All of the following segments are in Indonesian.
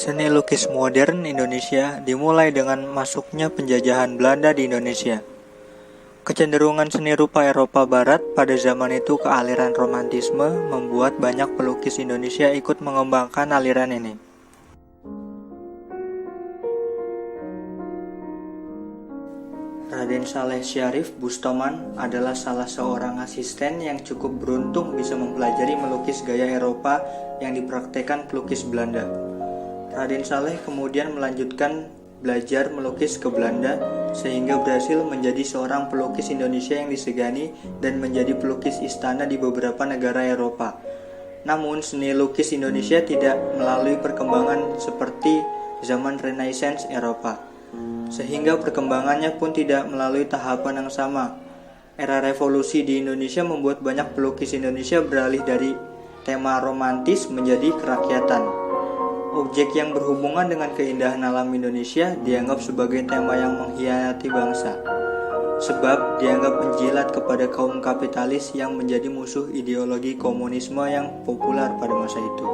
Seni lukis modern Indonesia dimulai dengan masuknya penjajahan Belanda di Indonesia. Kecenderungan seni rupa Eropa Barat pada zaman itu ke aliran romantisme membuat banyak pelukis Indonesia ikut mengembangkan aliran ini. Raden Saleh Syarif Bustoman adalah salah seorang asisten yang cukup beruntung bisa mempelajari melukis gaya Eropa yang dipraktekkan pelukis Belanda. Raden Saleh kemudian melanjutkan belajar melukis ke Belanda sehingga berhasil menjadi seorang pelukis Indonesia yang disegani dan menjadi pelukis istana di beberapa negara Eropa. Namun seni lukis Indonesia tidak melalui perkembangan seperti zaman Renaissance Eropa, sehingga perkembangannya pun tidak melalui tahapan yang sama. Era revolusi di Indonesia membuat banyak pelukis Indonesia beralih dari tema romantis menjadi kerakyatan. Objek yang berhubungan dengan keindahan alam Indonesia dianggap sebagai tema yang mengkhianati bangsa, sebab dianggap menjilat kepada kaum kapitalis yang menjadi musuh ideologi komunisme yang populer pada masa itu.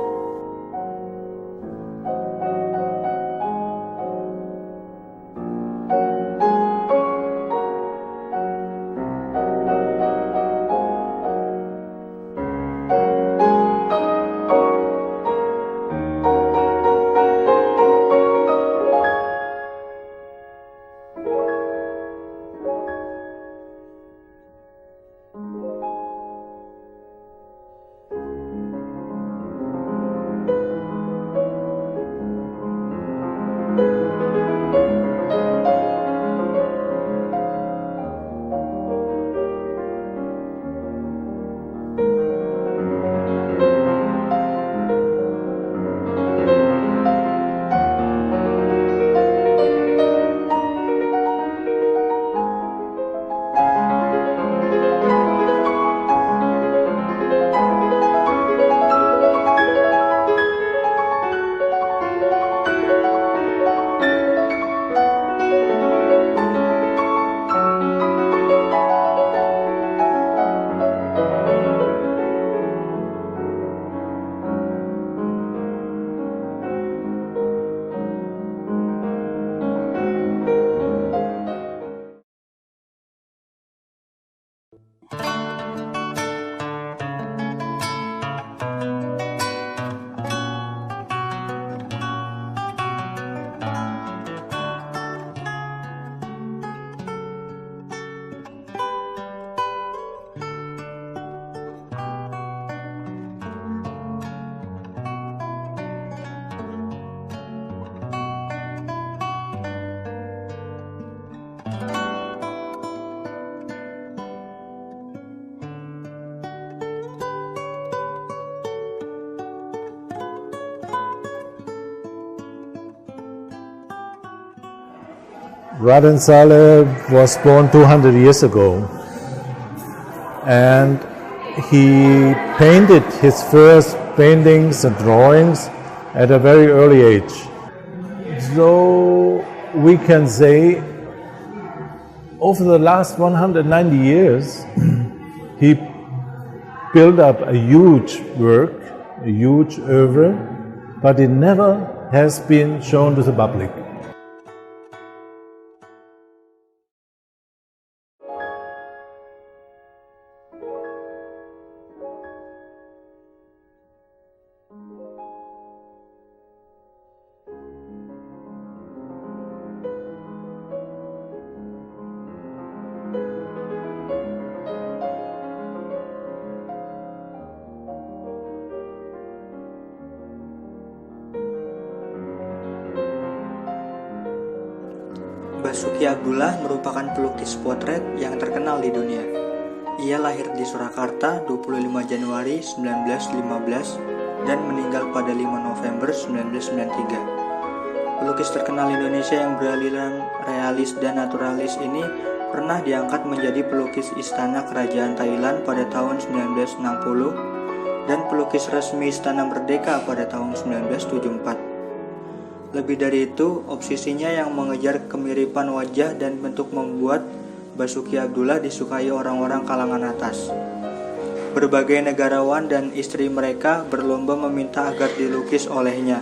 Raden Saleh was born 200 years ago, and he painted his first paintings and drawings at a very early age. So we can say over the last 190 years he built up a huge work, a huge oeuvre, but it never has been shown to the public. Basuki Abdullah merupakan pelukis potret yang terkenal di dunia. Ia lahir di Surakarta 25 Januari 1915 dan meninggal pada 5 November 1993. Pelukis terkenal Indonesia yang beraliran realis dan naturalis ini pernah diangkat menjadi pelukis istana kerajaan Thailand pada tahun 1960 dan pelukis resmi Istana Merdeka pada tahun 1974. Lebih dari itu, obsesinya yang mengejar kemiripan wajah dan bentuk membuat Basuki Abdullah disukai orang-orang kalangan atas. Berbagai negarawan dan istri mereka berlomba meminta agar dilukis olehnya.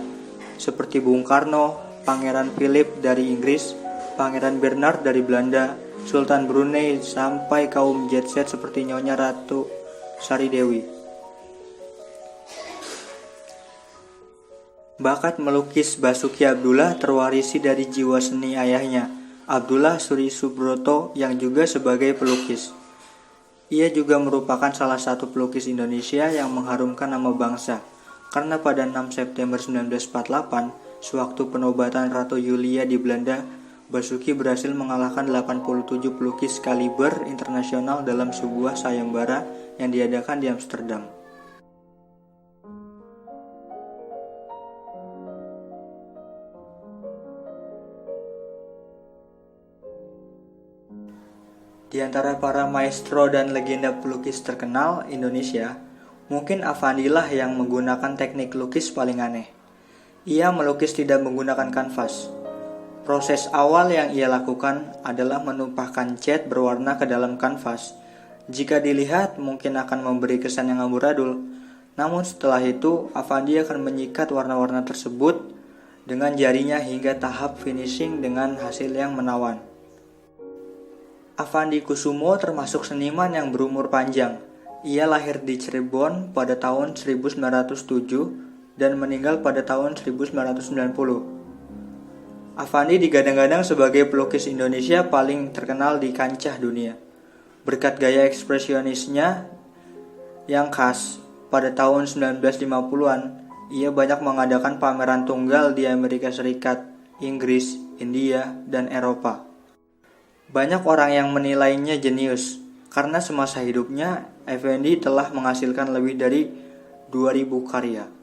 seperti Bung Karno, Pangeran Philip dari Inggris, Pangeran Bernard dari Belanda, Sultan Brunei, sampai kaum jet set seperti Nyonya Ratu Sari Dewi. Bakat melukis Basuki Abdullah terwarisi dari jiwa seni ayahnya, Abdullah Suri Subroto, yang juga sebagai pelukis. Ia juga merupakan salah satu pelukis Indonesia yang mengharumkan nama bangsa, karena pada 6 September 1948, sewaktu penobatan Ratu Yulia di Belanda, Basuki berhasil mengalahkan 87 pelukis kaliber internasional dalam sebuah sayembara yang diadakan di Amsterdam. Di antara para maestro dan legenda pelukis terkenal Indonesia, mungkin Affandi lah yang menggunakan teknik lukis paling aneh. Ia melukis tidak menggunakan kanvas. Proses awal yang ia lakukan adalah menumpahkan cat berwarna ke dalam kanvas. Jika dilihat mungkin akan memberi kesan yang amburadul, namun setelah itu Affandi akan menyikat warna-warna tersebut dengan jarinya hingga tahap finishing dengan hasil yang menawan. Affandi Kusumo termasuk seniman yang berumur panjang. Ia lahir di Cirebon pada tahun 1907 dan meninggal pada tahun 1990. Affandi digadang-gadang sebagai pelukis Indonesia paling terkenal di kancah dunia. Berkat gaya ekspresionisnya yang khas, pada tahun 1950-an, ia banyak mengadakan pameran tunggal di Amerika Serikat, Inggris, India, dan Eropa. Banyak orang yang menilainya jenius, karena semasa hidupnya, Effendi telah menghasilkan lebih dari 2000 karya.